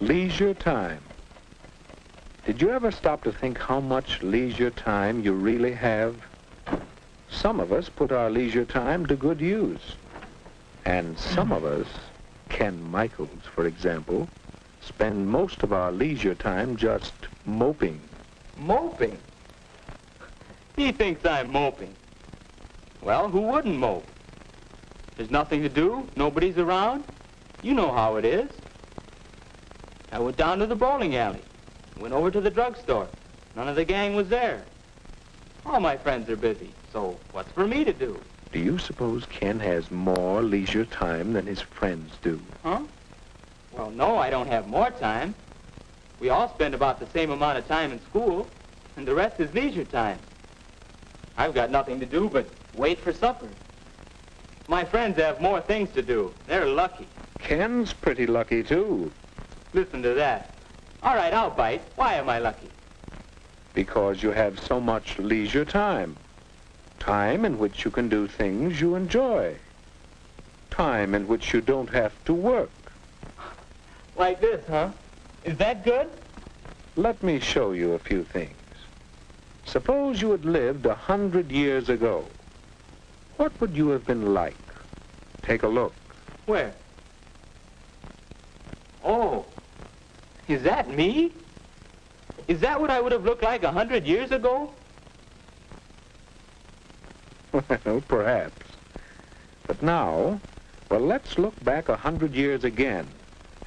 Leisure time. Did you ever stop to think how much leisure time you really have? Some of us put our leisure time to good use. And some of us, Ken Michaels, for example, spend most of our leisure time just moping. Moping? He thinks I'm moping. Well, who wouldn't mope? There's nothing to do, nobody's around. You know how it is. I went down to the bowling alley, went over to the drugstore. None of the gang was there. All my friends are busy, so what's for me to do? Do you suppose Ken has more leisure time than his friends do? Huh? Well, no, I don't have more time. We all spend about the same amount of time in school, and the rest is leisure time. I've got nothing to do but wait for supper. My friends have more things to do. They're lucky. Ken's pretty lucky, too. Listen to that. All right, I'll bite. Why am I lucky? Because you have so much leisure time. Time in which you can do things you enjoy. Time in which you don't have to work. Like this, huh? Is that good? Let me show you a few things. Suppose you had lived 100 years ago. What would you have been like? Take a look. Where? Oh, is that me? Is that what I would have looked like 100 years ago? Well, perhaps. But now, well, let's look back 100 years again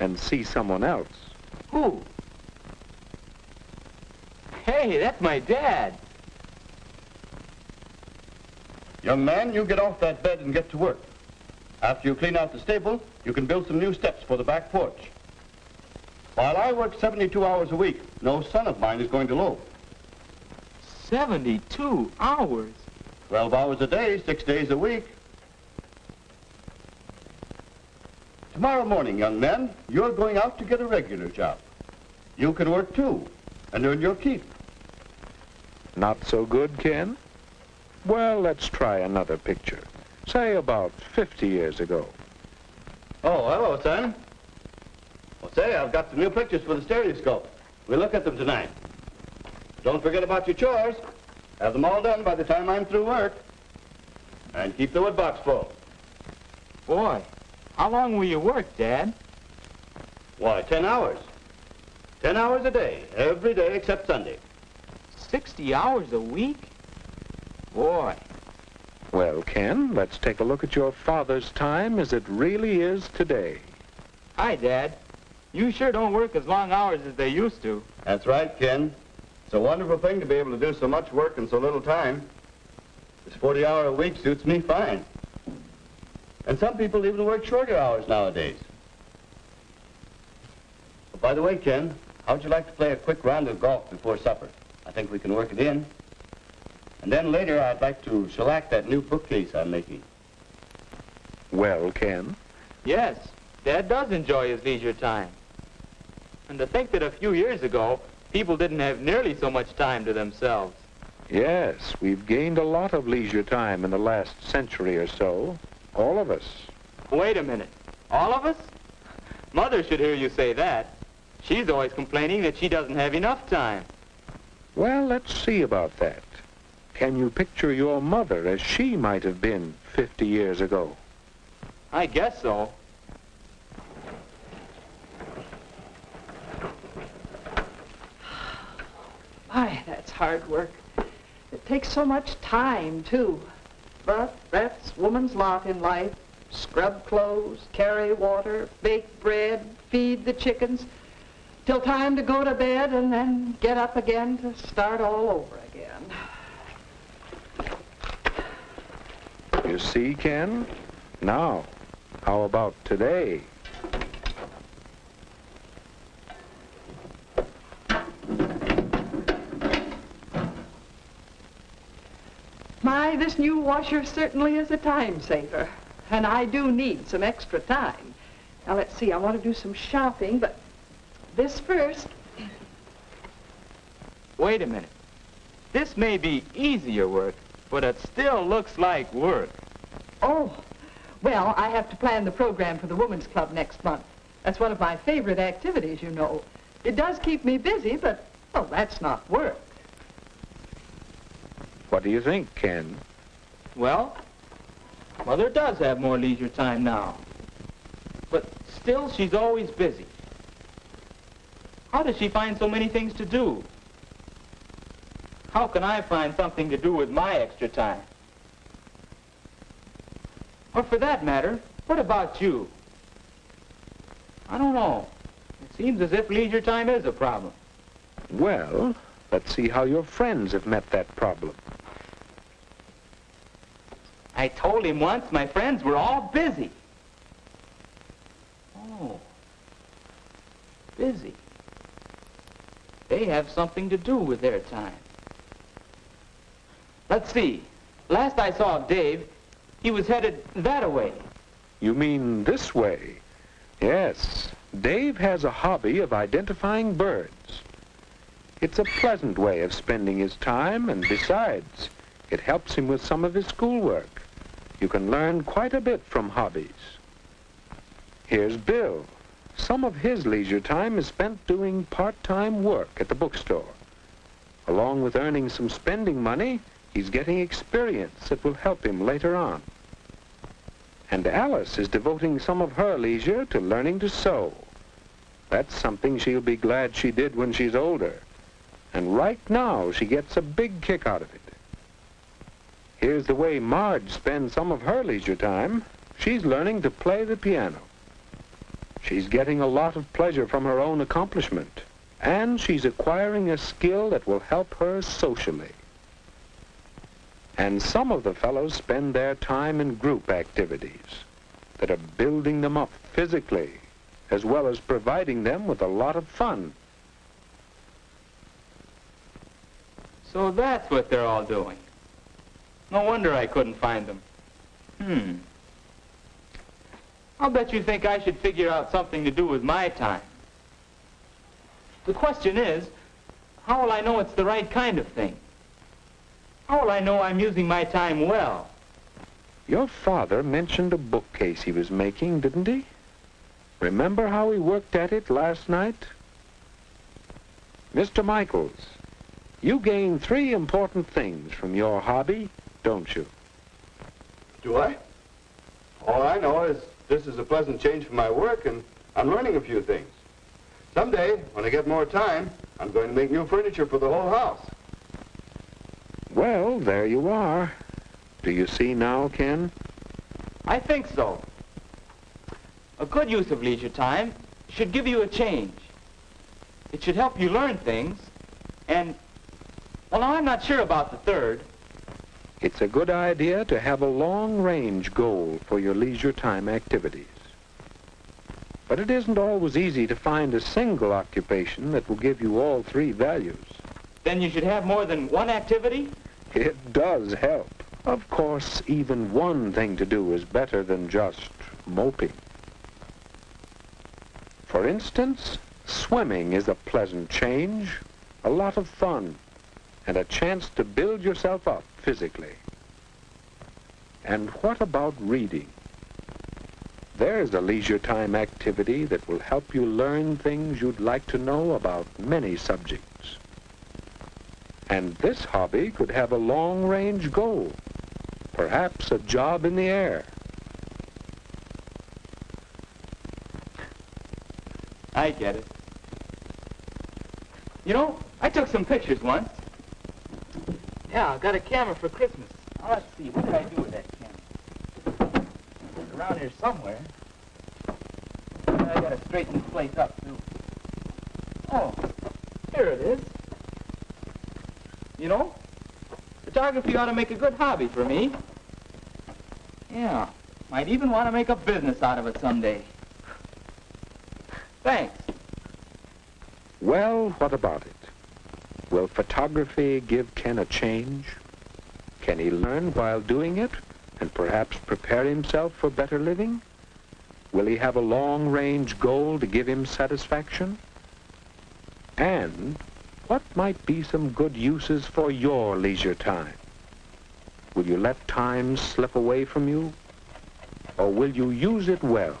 and see someone else. Who? Hey, that's my dad. Young man, you get off that bed and get to work. After you clean out the stable, you can build some new steps for the back porch. While I work 72 hours a week, no son of mine is going to loaf. 72 hours? 12 hours a day, 6 days a week. Tomorrow morning, young men, you're going out to get a regular job. You can work too, and earn your keep. Not so good, Ken? Well, let's try another picture. Say about 50 years ago. Oh, hello, son. Well, say, I've got some new pictures for the stereoscope. We'll look at them tonight. Don't forget about your chores. Have them all done by the time I'm through work. And keep the wood box full. Boy, how long will you work, Dad? Why, 10 hours. 10 hours a day, every day except Sunday. 60 hours a week? Boy. Well, Ken, let's take a look at your father's time as it really is today. Hi, Dad. You sure don't work as long hours as they used to. That's right, Ken. It's a wonderful thing to be able to do so much work in so little time. This 40-hour week suits me fine. And some people even work shorter hours nowadays. But by the way, Ken, how'd you like to play a quick round of golf before supper? I think we can work it in. And then later, I'd like to shellac that new bookcase I'm making. Well, Ken? Yes, Dad does enjoy his leisure time. And to think that a few years ago, people didn't have nearly so much time to themselves. Yes, we've gained a lot of leisure time in the last century or so. All of us. Wait a minute. All of us? Mother should hear you say that. She's always complaining that she doesn't have enough time. Well, let's see about that. Can you picture your mother as she might have been 50 years ago? I guess so. My, that's hard work. It takes so much time, too. But that's woman's lot in life. Scrub clothes, carry water, bake bread, feed the chickens, till time to go to bed and then get up again to start all over again. You see, Ken? Now, how about today? My, this new washer certainly is a time saver. And I do need some extra time. Now, let's see, I want to do some shopping, but this first. Wait a minute. This may be easier work, but it still looks like work. Oh, well, I have to plan the program for the Women's Club next month. That's one of my favorite activities, you know. It does keep me busy, but, well, that's not work. What do you think, Ken? Well, Mother does have more leisure time now. But still, she's always busy. How does she find so many things to do? How can I find something to do with my extra time? Or for that matter, what about you? I don't know. It seems as if leisure time is a problem. Well, let's see how your friends have met that problem. I told him once my friends were all busy. Oh, busy. They have something to do with their time. Let's see. Last I saw of Dave, he was headed that-a-way. You mean this way? Yes. Dave has a hobby of identifying birds. It's a pleasant way of spending his time, and besides, it helps him with some of his schoolwork. You can learn quite a bit from hobbies. Here's Bill. Some of his leisure time is spent doing part-time work at the bookstore. Along with earning some spending money, he's getting experience that will help him later on. And Alice is devoting some of her leisure to learning to sew. That's something she'll be glad she did when she's older. And right now, she gets a big kick out of it. Here's the way Marge spends some of her leisure time. She's learning to play the piano. She's getting a lot of pleasure from her own accomplishment, and she's acquiring a skill that will help her socially. And some of the fellows spend their time in group activities that are building them up physically, as well as providing them with a lot of fun. So that's what they're all doing. No wonder I couldn't find them. I'll bet you think I should figure out something to do with my time. The question is, how will I know it's the right kind of thing? How will I know I'm using my time well? Your father mentioned a bookcase he was making, didn't he? Remember how he worked at it last night? Mr. Michaels, you gain 3 important things from your hobby, don't you? Do I? All I know is this is a pleasant change from my work, and I'm learning a few things. Someday, when I get more time, I'm going to make new furniture for the whole house. Well, there you are. Do you see now, Ken? I think so. A good use of leisure time should give you a change. It should help you learn things, and, well, now I'm not sure about the third. It's a good idea to have a long-range goal for your leisure time activities. But it isn't always easy to find a single occupation that will give you all 3 values. Then you should have more than one activity? It does help. Of course, even one thing to do is better than just moping. For instance, swimming is a pleasant change, a lot of fun, and a chance to build yourself up physically. And what about reading? There's a leisure time activity that will help you learn things you'd like to know about many subjects. And this hobby could have a long-range goal, perhaps a job in the air. I get it. You know, I took some pictures once. Yeah, I got a camera for Christmas. Now, let's see, what did I do with that camera? It's around here somewhere. I gotta straighten this place up, too. Oh, here it is. You know, photography ought to make a good hobby for me. Yeah, might even want to make a business out of it someday. Thanks. Well, what about it? Will photography give Ken a change? Can he learn while doing it and perhaps prepare himself for better living? Will he have a long-range goal to give him satisfaction? And what might be some good uses for your leisure time? Will you let time slip away from you? Or will you use it well?